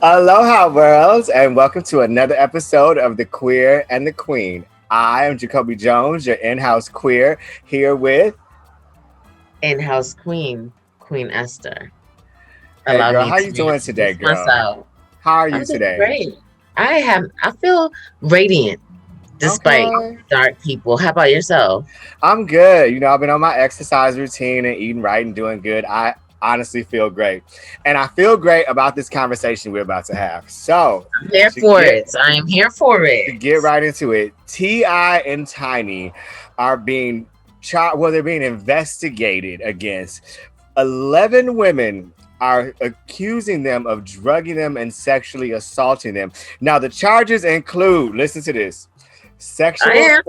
Aloha, worlds, and welcome to another episode of The Queer and the Queen. I am Jacobis Jones, your in-house queer, here with... In-house Queen Esther. Hey, Allow girl, me how to you doing today, introduce girl? myself. How are you I'm doing today? great. I feel radiant despite Okay. dark people. How about yourself? I'm good. I've been on my exercise routine and eating right and doing good. I honestly feel great. And I feel great about this conversation we're about to have. So, I'm here to for get it. I am here for to it. get right into it, T.I. and Tiny are being they're being investigated against. 11 women are accusing them of drugging them and sexually assaulting them. Now, the charges include, listen to this, I sexual am.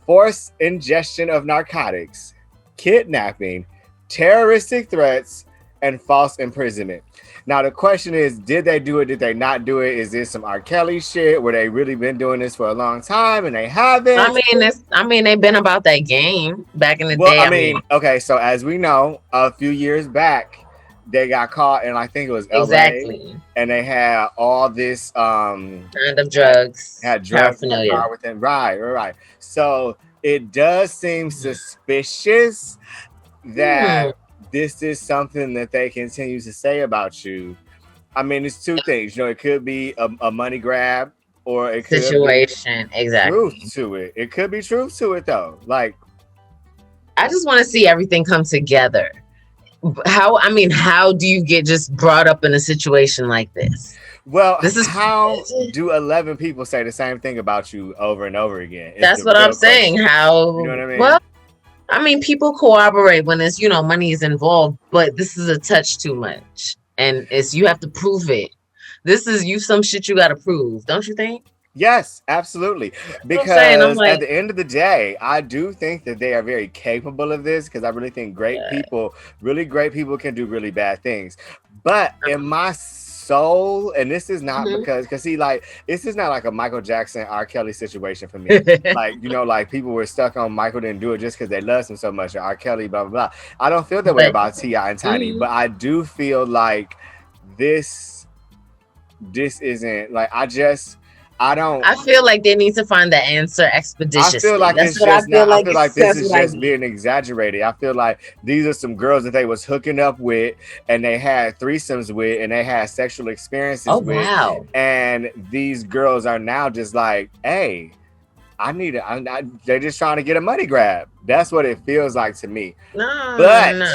forced ingestion of narcotics, kidnapping, terroristic threats, and false imprisonment. Now the question is, did they do it? Did they not do it? Is this some R. Kelly shit where they really been doing this for a long time and they haven't? They've been about that game back in the Well, day. okay, so as we know, a few years back, they got caught in, I think it was LA, Exactly. and they had all this Kind of drugs. had drugs in the Paraphernalia. car with them. Right. So it does seem suspicious that this is something that they continue to say about you. It's two things. It could be a money grab, or it could Situation. be Exactly. truth to it. It could be truth to it, though. Like, I just want to see everything come together. How do you get just brought up in a situation like this? well, This is how do 11 people say the same thing about you over and over again? Is That's the what I'm real saying. question. How You know what I mean? well, people cooperate when it's money is involved, but this is a touch too much, and you have to prove it. This is some shit you got to prove, don't you think? Yes, absolutely. That's what I'm saying. I'm Because at like, the end of the day, I do think that they are very capable of this, because I really think yeah, really great people can do really bad things. But in my soul, and this is not mhm. because see, like, this is not like a Michael Jackson, R. Kelly situation for me. Like, like people were stuck on Michael didn't do it just because they loved him so much, or R. Kelly, blah, blah, blah. I don't feel that way but about T.I. and Tiny, mhm. but I do feel like this isn't like I don't. I feel like they need to find the answer I feel expeditiously. like That's it's what I just feel not. I like. feel like this That's is what I just need. being exaggerated. I feel like these are some girls that they was hooking up with, and they had threesomes with, and they had sexual experiences Oh with, wow. and these girls are now just like, hey, they're just trying to get a money grab. That's what it feels like to me. No. But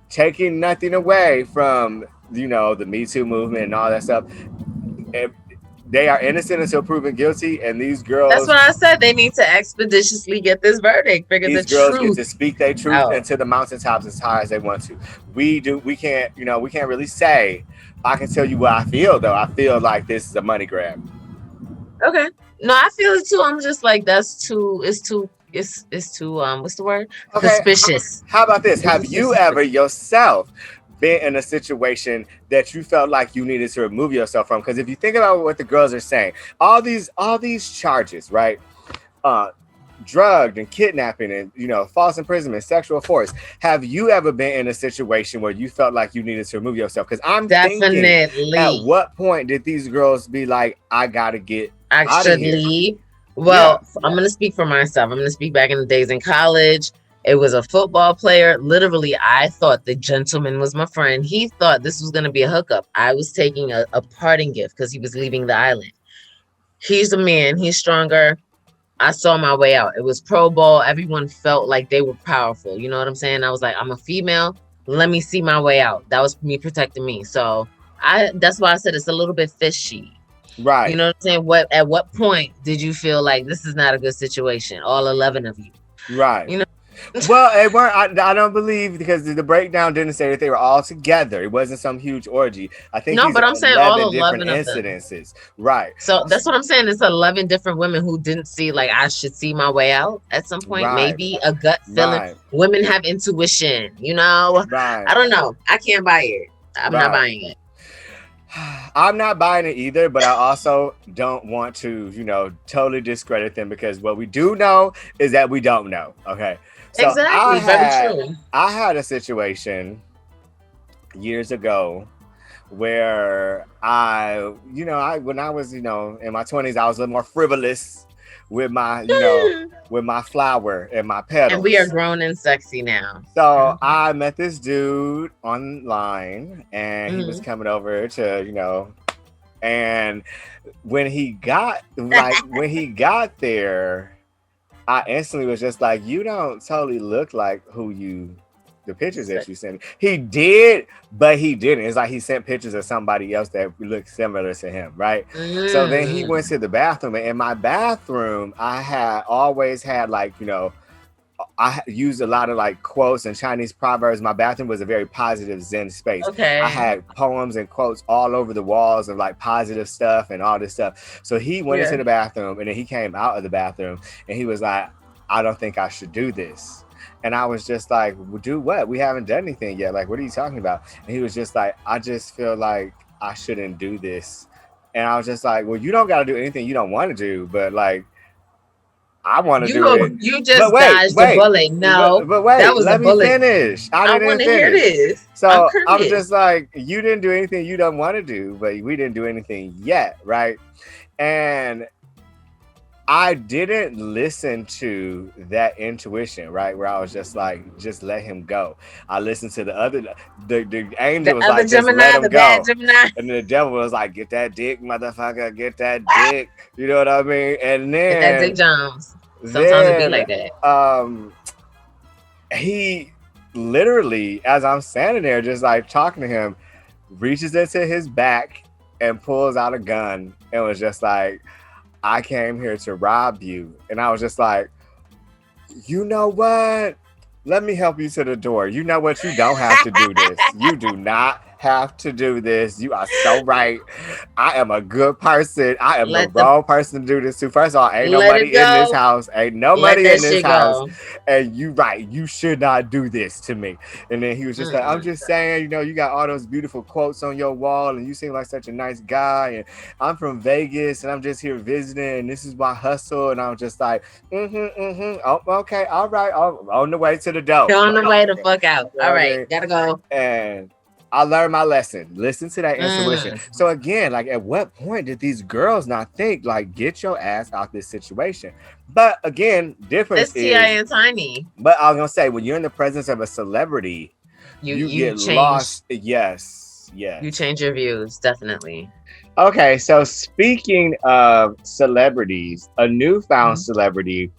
taking nothing away from the Me Too movement and all that stuff, they are innocent until proven guilty, and That's what I said. They need to expeditiously get this verdict, figure the these girls get truth to speak their truth out. into the mountaintops as high as they want to. We can't, we can't really say. I can tell you what I feel, though. I feel like this is a money grab. Okay. No, I feel it too. I'm just like, it's too what's the word? Okay, Suspicious. how about this? It's Have just too you ever suspicious. yourself been in a situation that you felt like you needed to remove yourself from? Because if you think about what the girls are saying, all these charges, right? Drugged and kidnapping and false imprisonment, sexual force. Have you ever been in a situation where you felt like you needed to remove yourself? Because I'm thinking, at Definitely. what point did these girls be like, I gotta get I out of should here? leave. Yeah, Well, I'm gonna speak for myself. I'm gonna speak back in the days in college. It was a football player. Literally, I thought the gentleman was my friend. He thought this was gonna be a hookup. I was taking a parting gift because he was leaving the island. He's a man, he's stronger. I saw my way out. It was pro ball. Everyone felt like they were powerful. You know what I'm saying? I was like, I'm a female. Let me see my way out. That was me protecting me. So that's why I said it's a little bit fishy. You right. know what I'm saying? At what point did you feel like this is not a good situation? All 11 of you. Right. You know? Well, it weren't. I don't believe, because the breakdown didn't say that they were all together. It wasn't some huge orgy. I think No, these but are I'm saying all 11 different 11 of them. incidences. Right. So that's what I'm saying. It's 11 different women who didn't see like I should see my way out at some point. Right. Maybe a gut feeling. Right. Women have intuition, you know? Right. I don't know. I can't buy it. I'm not Right. buying it. I'm not buying it either, but I also don't want to, totally discredit them, because what we do know is that we don't know. Okay. So Exactly. Very true. I had a situation years ago where when I was, in my 20s, I was a little more frivolous with my, with my flower and my And we are petals. grown and sexy now. So I met this dude online, and he was Mhm. coming over to, and when he got there, I instantly was just like, you don't totally look like the pictures that you sent me. He did, but he didn't. It's like he sent pictures of somebody else that looked similar to him, right? So then he went to the bathroom, and in my bathroom, I had always had I used a lot of like quotes and Chinese proverbs. My bathroom was a very positive Zen space. Okay. I had poems and quotes all over the walls of like positive stuff and all this stuff. So he went into the bathroom, and then he came out of the bathroom, and he was like, I don't think I should do this. And I was just like, well, do what? We haven't done anything yet. Like, what are you talking about? And he was just like, I just feel like I shouldn't do this. And I was just like, well, you don't got to do anything you don't want to do, but like, I want to do it. You just dodged the bullet. No, but wait, that was let a me bullet. finish. I want to hear this. So I was just like, you didn't do anything you don't want to do, but we didn't do anything yet, right? And I didn't listen to that intuition, right? Where I was just like, just let him go. I listened to the angel was like, just let him go. Bad Gemini. And the devil was like, get that dick, motherfucker, get that dick. You know what I mean? And then get that dick jumps. Sometimes it be like that. He literally, as I'm standing there, just like talking to him, reaches into his back and pulls out a gun and was just like, I came here to rob you. And I was just like, you know what? Let me help you to the door. You know what? You don't have to do this. You do not have to do this. You are so right. I am a good person. I am the wrong person to do this to. First of all, ain't nobody in this house. Ain't nobody in this house. And you right. You should not do this to me. And then he was just like, I'm just saying, you got all those beautiful quotes on your wall, and you seem like such a nice guy. And I'm from Vegas, and I'm just here visiting, and this is my hustle. And I'm just like, Oh, okay, all right. On the way to the door. On the way to fuck out. All right, gotta go. And I learned my lesson. Listen to that intuition. So again, like, at what point did these girls not think, like, get your ass out this situation? But again, difference is T.I. and Tiny. But I was gonna say, when you're in the presence of a celebrity, you get lost. Yes. You change your views, definitely. Okay, so speaking of celebrities, a newfound celebrity,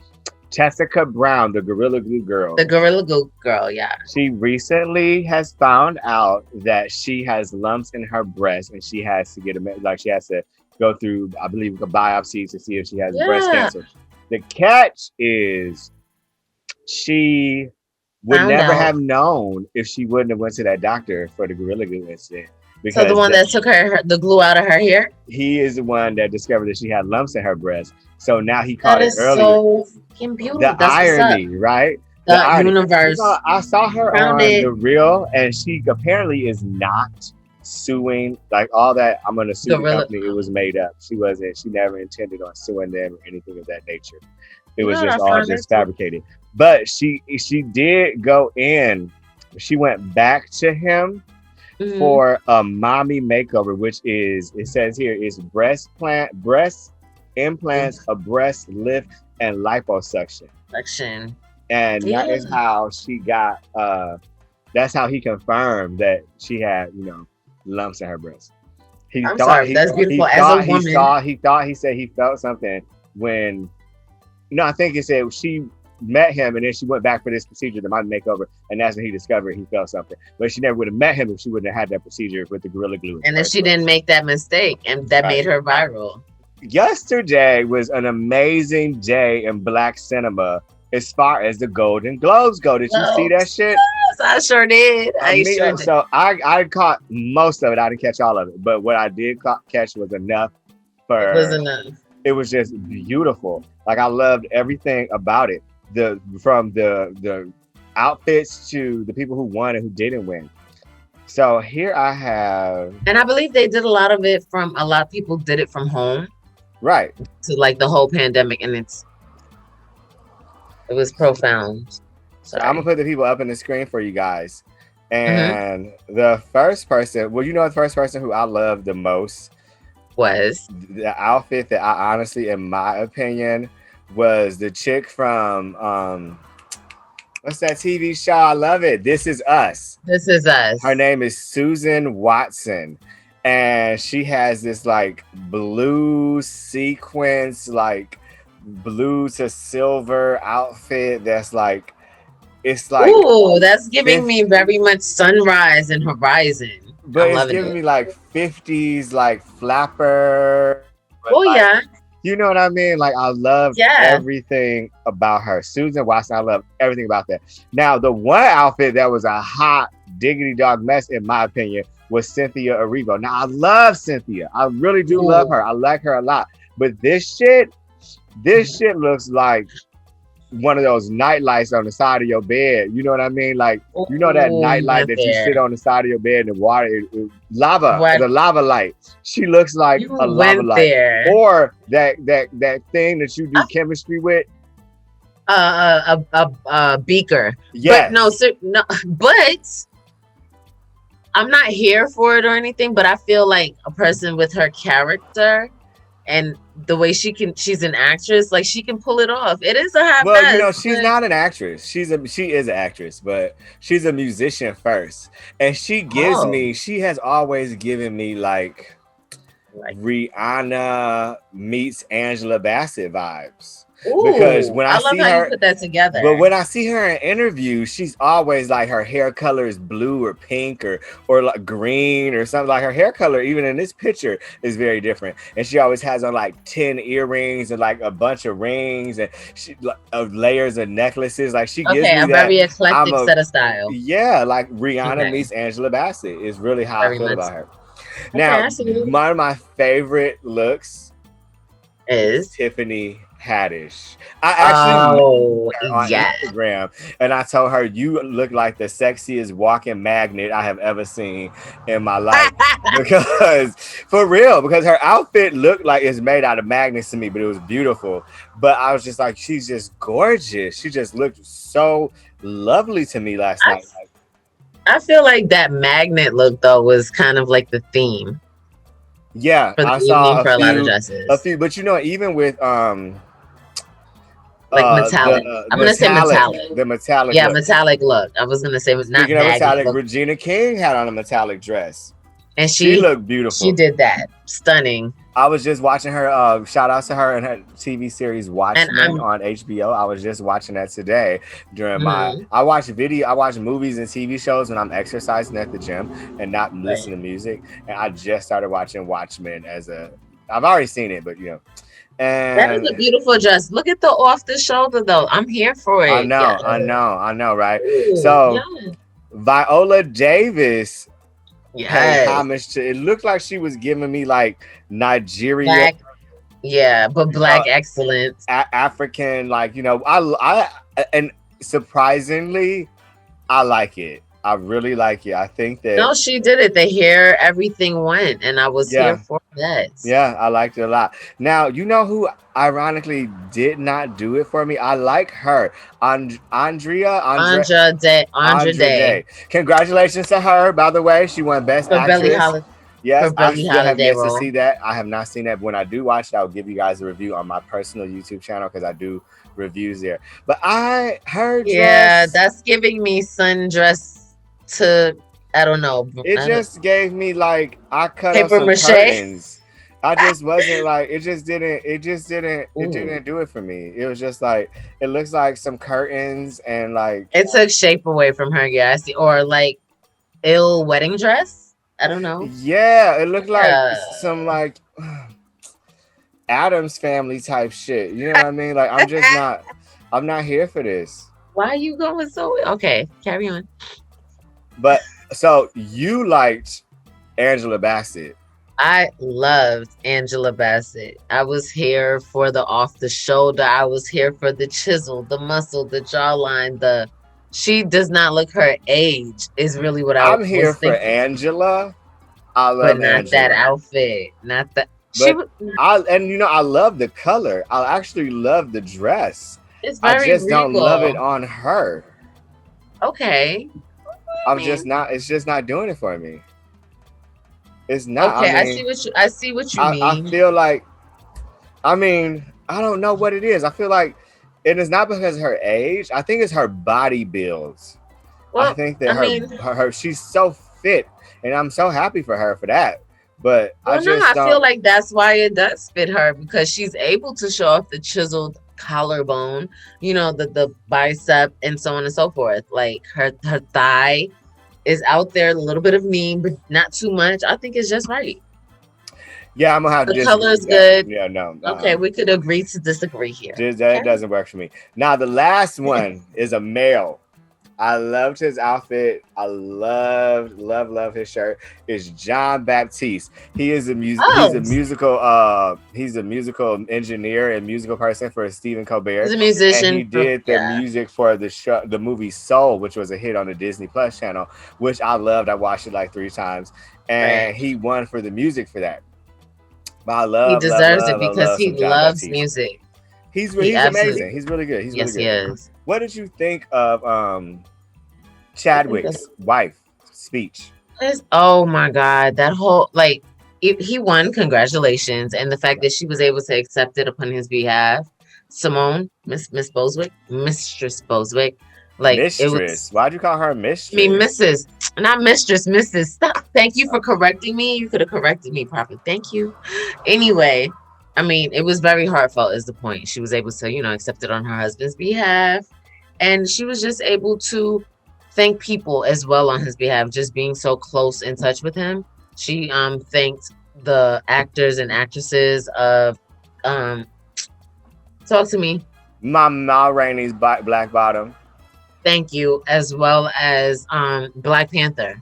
Tessica Brown, the Gorilla Glue girl. The Gorilla Glue girl, yeah. She recently has found out that she has lumps in her breast, and she has to she has to go through, I believe, a biopsy to see if she has breast cancer. The catch is she would never have known if she wouldn't have went to that doctor for the Gorilla Glue incident. So the one that took the glue out of her hair? He is the one that discovered that she had lumps in her breast. So now he caught it earlier. So beautiful. The irony, right? The universe. I saw her on The Real, and she apparently is not suing, like, all that. I'm gonna sue the company. It was made up. She wasn't. She never intended on suing them or anything of that nature. It was just all fabricated. But she did go in. She went back to him for a mommy makeover, which is, it says here, is breast implants, a breast lift, and liposuction. And that is how she got, that's how he confirmed that she had, lumps in her breast. That's beautiful. As a woman. He said he felt something when, I think he said she met him, and then she went back for this procedure, the mommy makeover, and that's when he discovered he felt something. But she never would have met him if she wouldn't have had that procedure with the Gorilla Glue. And then she didn't make that mistake, and that made her viral. Yesterday was an amazing day in Black cinema as far as the Golden Globes go. Did you see that shit? Yes, I sure did. So I caught most of it. I didn't catch all of it, but what I did catch was enough for. It was enough. It was just beautiful. Like, I loved everything about it. From the outfits to the people who won and who didn't win. So here I have, and I believe they did a lot of people did it from home, right? To like the whole pandemic, and it was profound. So I'm gonna put the people up on the screen for you guys. Mm-hmm. And the first person, well, you know, the first person who I love the most, Was. the outfit that I honestly, in my opinion, was the chick from what's that TV show? I love it. This Is Us. This Is Her Us. name is Susan Watson. And she has this like blue sequence, like blue to silver outfit that's like, it's like Ooh, that's giving fifth, me very much sunrise and horizon. but I'm it's loving giving it. me like 50s like flapper, but Oh like, yeah, you know what I mean? Like I loved yeah. everything about her. Susan Watson, I love everything about that. Now, the one outfit that was a hot diggity dog mess, in my opinion, was Cynthia Erivo. Now I love Cynthia. I really do love Ooh. her. I like her a lot. But this shit looks like one of those night lights on the side of your bed. You know what I mean? Like, you know that Ooh, night you light went that you sit there. on the side of your bed and the water, lava, What the lava light. She looks like you a lava went light. there? Or that thing that you do chemistry with. A beaker, but no, Yes. sir, no, but I'm not here for it or anything. But I feel like a person with her character and the way she's an actress, like she can pull it off. It is a hot Well, you know, mess, she's but not an actress. She is an actress, but she's a musician first. And oh, she has always given me like like Rihanna meets Angela Bassett vibes. Because ooh, when I I love see how you her, put that but together. when I see her in interviews, she's always like her hair color is blue or pink or like green or something. Like her hair color, even in this picture, is very different. And she always has on like 10 earrings and like a bunch of rings and she of layers of necklaces. Like she gives Okay, me a that. very I'm eclectic a set of style. Yeah, like Rihanna Okay, meets Angela Bassett is really how I very feel much. about her. Okay, Now, I see you. one of my favorite looks is Is Tiffany Haddish. I actually met oh her on yeah. Instagram and I told her, you look like the sexiest walking magnet I have ever seen in my life. Because for real, because her outfit looked like it's made out of magnets to me, but it was beautiful. But I was just like, she's just gorgeous. She just looked so lovely to me last I night. Like, I feel like that magnet look though was kind of like the theme yeah, for the I evening saw for a lot of dresses. but you know, even with Like metallic. I'm gonna say metallic. the metallic Yeah, look. metallic look. I was gonna say not Speaking of magnet metallic, look. Regina King had on a metallic dress. And She looked she beautiful. did that. Stunning. I was just watching her. Shout outs to her and her TV series And Watchmen I'm on HBO. I was just watching that today during my. mm, I watch movies and TV shows when I'm exercising at the gym and not right. listening to music. And I just started watching Watchmen as a. I've already seen it, but you know, That is and a beautiful dress. Look at the off the shoulder though. I'm here for it. Yeah. I know, right? Ooh, So yeah. Viola Davis paid Yes. homage to. It looked like she was giving me like Nigeria, Black. Yeah, but uh, black excellence. African, like you know. And surprisingly, I like it. I really like it. I think that No, she did it. The hair, everything went, and I was here yeah, for that. yeah, I liked it a lot. Now you know who ironically did not do it for me. I like her, Andra Andra Day Day. Congratulations to her, by the way. She won Best for Actress. For Yes, I Billie still have Holiday yet to role. see that. I have not seen that. But when I do watch it, I'll give you guys a review on my personal YouTube channel because I do reviews there. But her Yeah, dress, that's giving me sundress to I don't know. it just gave me like I cut up Paper some mache. curtains. I just wasn't like it Ooh. didn't do it for me. It was just like it looks like some curtains and like It took shape away from her, yeah. I see. Or like ill wedding dress. I don't know. yeah, it looked like Yeah. some like Adams family type shit. You know what I mean? Like I'm not here for this. Why are you going so okay? Carry on. But so you liked Angela Bassett. I loved Angela Bassett. I was here for the off the shoulder. I was here for the chisel, the muscle, the jawline, the she does not look her age is really what I I'm here was for thinking. Angela. I But love not that Angela. outfit. Not that she But was you know I love the color. I actually love the dress. it's I very just don't love it regal. on her. Okay. I'm mean, just not. It's just not doing it for me. It's not. I okay, mean, I see what you I mean. feel like. I mean, I don't know what it is. I feel like it is not because of her age. I think it's her body builds. I Well, think that I mean, her she's so fit, and I'm so happy for her for that. But I well, no, just I feel don't. like that's why it does fit her because she's able to show off the chiseled collarbone, the bicep and so on and so forth. Like her thigh is out there, a little bit of knee, but not too much. I think it's just right. Yeah, I'm gonna have to The disagree color is with that. good. Yeah, no, Okay, we could agree to disagree here. that Okay. doesn't work for me. Now the last one is a male. I loved his outfit. I love his shirt. It's John Baptiste. He is Oh, he's a musical engineer and musical person for Stephen he's Colbert. a And he musician from, did the yeah, music for the movie Soul, which was a hit on the Disney Plus channel, which I loved. I watched it like 3 times. right. And he won for the music for that. But I He deserves it because love he some John loves Baptiste. music. He He's absolutely, amazing. He's really good. He's really yes, he good. is. What did you think of I think that's, Chadwick's wife speech? oh my God, that whole, like, he won, congratulations. And the fact that she was able to accept it upon his behalf, Simone, Miss Boswick, Mistress Boswick, like, it was. Mistress. Why'd you call her I mean, mistress? Mrs. Not mistress, Mrs. Stop. Thank you for correcting me. You could have corrected me properly. Thank you. Anyway, I mean, it was very heartfelt, is the point. She was able to, accept it on her husband's behalf. And she was just able to thank people as well on his behalf, just being so close in touch with him. She thanked the actors and actresses of um talk to me. Ma Rainey's Black Bottom. Thank you, as well as Black Panther.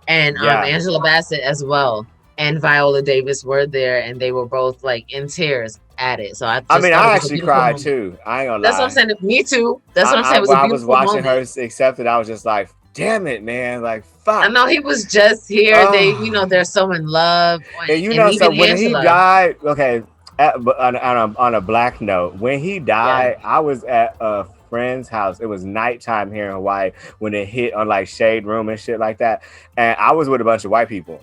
And Yeah. Angela Bassett as well, and Viola Davis were there, and they were both like in tears at it. So I I just mean, thought it I was a actually beautiful cried moment. too. I ain't gonna That's what I'm lie. saying. Me too. That's what I'm saying. It was a While I was beautiful watching her moment. accept it, I was just like, damn it, man. Like, I fuck. know he was just here. Oh. They're so in love, And you and know, so even when he Angela. died, okay, on a black note, when he Yeah. died, I was at a friend's house. It was nighttime here in Hawaii when it hit on like Shade Room and shit like that. And I was with a bunch of white people.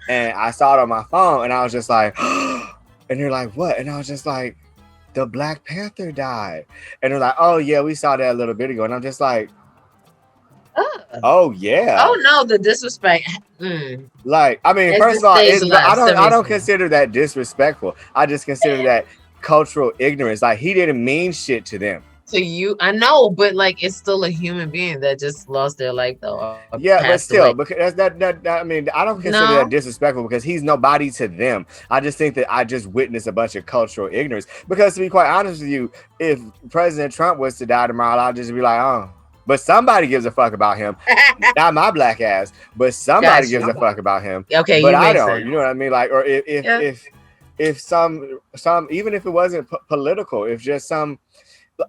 And I saw it on my phone and I was just like, and they're like, what? And I was just like, the Black Panther died. And they're like, oh yeah, we saw that a little bit ago. And I'm just like, oh yeah. Oh no, the disrespect. Mm. Like, I mean, As first the of all, stage left, I don't seriously. consider that disrespectful. I just consider that cultural ignorance. Like he didn't mean shit to them. To you, I know, but like it's still a human being that just lost their life though, or Yeah, but passed still, away. because I mean, I don't consider that No, disrespectful because he's nobody to them. I just think that I just witnessed a bunch of cultural ignorance. Because to be quite honest with you, if President Trump was to die tomorrow, I'll just be like, oh. But somebody gives a fuck about him. Not my black ass, but somebody got gives you. a fuck about him. Okay, But you I make don't. sense. You know what I mean? Like, or Yeah. if some even if it wasn't political, if just some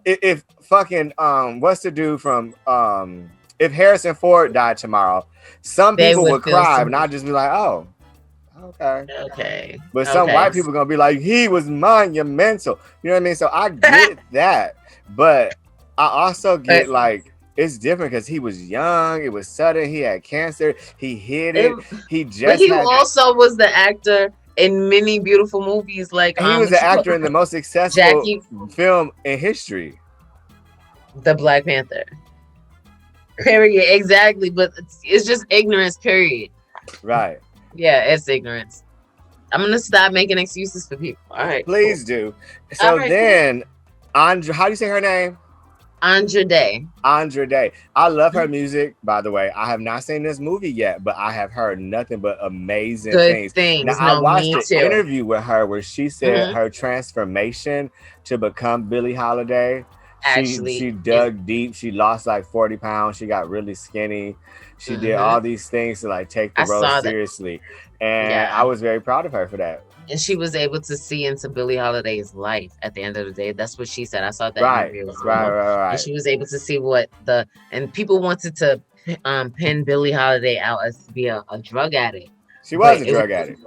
if fucking what's the dude from if Harrison Ford died tomorrow, some They people would would feel cry and some. I'd just be like, oh, okay. Okay. But some Okay. white people gonna be like, he was monumental. You know what I mean? So I get that, but I also get But like it's different because he was young, it was sudden, he had cancer, he hid it, it, he but just he had also was the actor in many beautiful movies, like he was what the you call actor in the most successful Jackie, film in history. the Black Panther. Period. Exactly. But it's just ignorance. Period. Right. Yeah, it's ignorance. I'm gonna stop making excuses for people. All right. Please Cool. do. All So right. then, Andra, how do you say her name? Andra Day. Andra Day. I love her music, by the way. I have not seen this movie yet, but I have heard nothing but amazing Good things. Now, things. I No, watched me an too. interview with her where she said Mhm. her transformation to become Billie Holiday. Actually, She is dug deep. She lost like 40 pounds. She got really skinny. She did all these things to like take the I role saw that. seriously. And I Yeah. was very proud of her for that. And she was able to see into Billie Holiday's life at the end of the day. That's what she said. I saw that Right, interview as right, well. right, And right. she was able to see what and people wanted to pin Billie Holiday out as to be a drug addict. She was But a drug addict.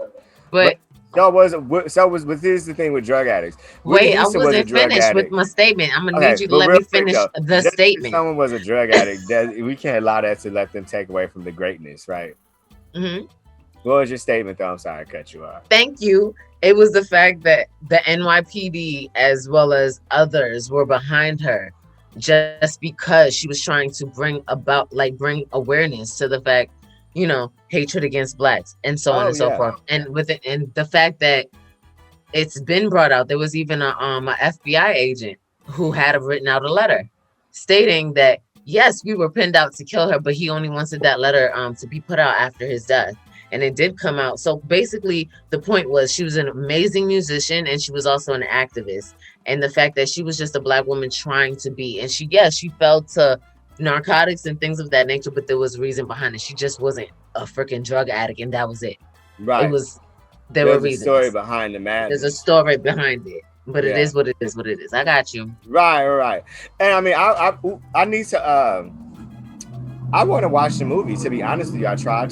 but Here's the thing with drug addicts. Whitney Wait, I Houston was a wasn't drug finished with addict. my statement. I'm gonna Okay, need you to but let real me quick finish though, the just because statement. someone was a drug addict, we can't allow that to let them take away from the greatness, right? Hmm. What was your statement though? I'm sorry, I cut you off. Thank you. It was the fact that the NYPD as well as others were behind her just because she was trying to bring awareness to the fact, hatred against blacks and so on Oh and so yeah. forth. And with it and the fact that it's been brought out. There was even a FBI agent who had written out a letter stating that yes, we were pinned out to kill her, but he only wanted that letter to be put out after his death. And it did come out. So basically, the point was she was an amazing musician and she was also an activist. And the fact that she was just a black woman trying to be, and she fell to narcotics and things of that nature, but there was a reason behind it. She just wasn't a freaking drug addict, and that was it. It Right. was there were There's a story reasons. behind the There's a madness. story behind it, but it Yeah. is what it is. What it is. I got you. Right, right. And I mean, I need to. I want to watch the movie. To be honest with you, I tried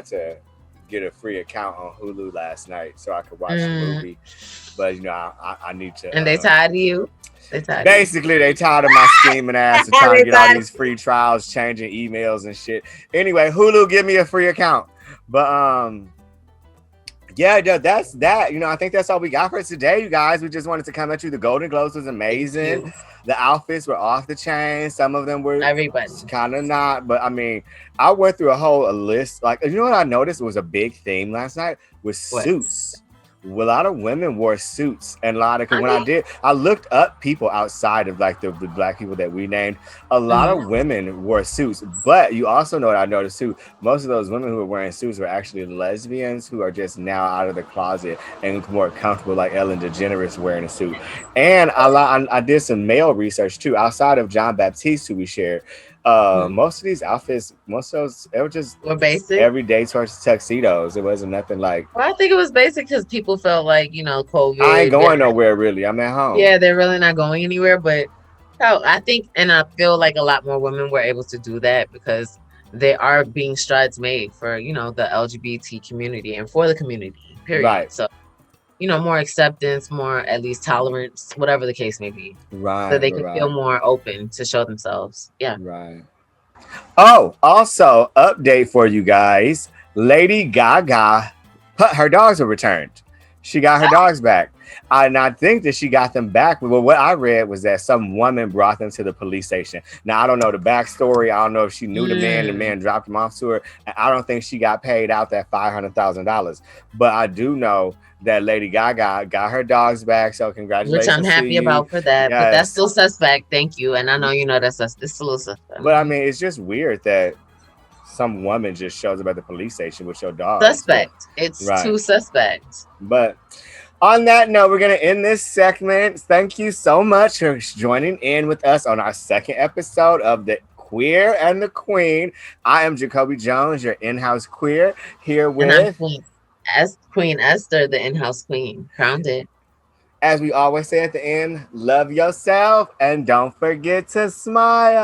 to get a free account on Hulu last night so I could watch the Mm, movie. But I need to. and they tied to you. They tied to you. Basically, they tired of my scheming ass of trying to They get all tied. these free trials, changing emails and shit. Anyway, Hulu, give me a free account. But yeah, that's that. I think that's all we got for today, you guys. We just wanted to come at you. The Golden Globes was Thank amazing. you, The outfits were off the chain. Some of them were everybody. kind of not. But I mean, I went through a list. Like, you know what I noticed was a big theme last night was What? suits. A lot of women wore suits, and a lot of, because when Honey. I looked up people outside of like the black people that we named. A lot Mhm. of women wore suits, but you also know what I noticed too. Most of those women who were wearing suits were actually lesbians who are just now out of the closet and more comfortable, like Ellen DeGeneres wearing a suit. And I did some male research too, outside of John Baptiste, who we shared. Mhm. Most of these outfits, most of those, they were just We're basic. everyday sorts of tuxedos. It wasn't nothing like, Well, I think it was basic because people felt like I ain't COVID. going nowhere really. I'm at home. Yeah, they're really not going anywhere. But I think, and I feel like a lot more women were able to do that because they are being strides made for the LGBT community and for the community. Period. Right, So more acceptance, more at least tolerance, whatever the case may be, so right, they can feel right, more open to show themselves. Yeah. right. Oh, also, update for you guys. Lady Gaga, her dogs were returned. She got her dogs back. And I think that she got them back. But what I read was that some woman brought them to the police station. Now, I don't know the backstory. I don't know if she knew the Mm. man dropped them off to her. And I don't think she got paid out that $500,000. But I do know that Lady Gaga got her dogs back. So, Which I'm congratulations to happy you. about for that, but that's Yes. still suspect. Thank you, and I know that's it's still a suspect. But I mean, it's just weird that some woman just shows up at the police station with your dogs. But Suspect. It's right. too suspect. But on that note, we're gonna end this segment. Thank you so much for joining in with us on our second episode of the Queer and the Queen. I am Jacoby Jones, your in-house queer, here And I'm with, Queen Esther, the in-house queen. Crowned it. as we always say at the end, love yourself and don't forget to smile.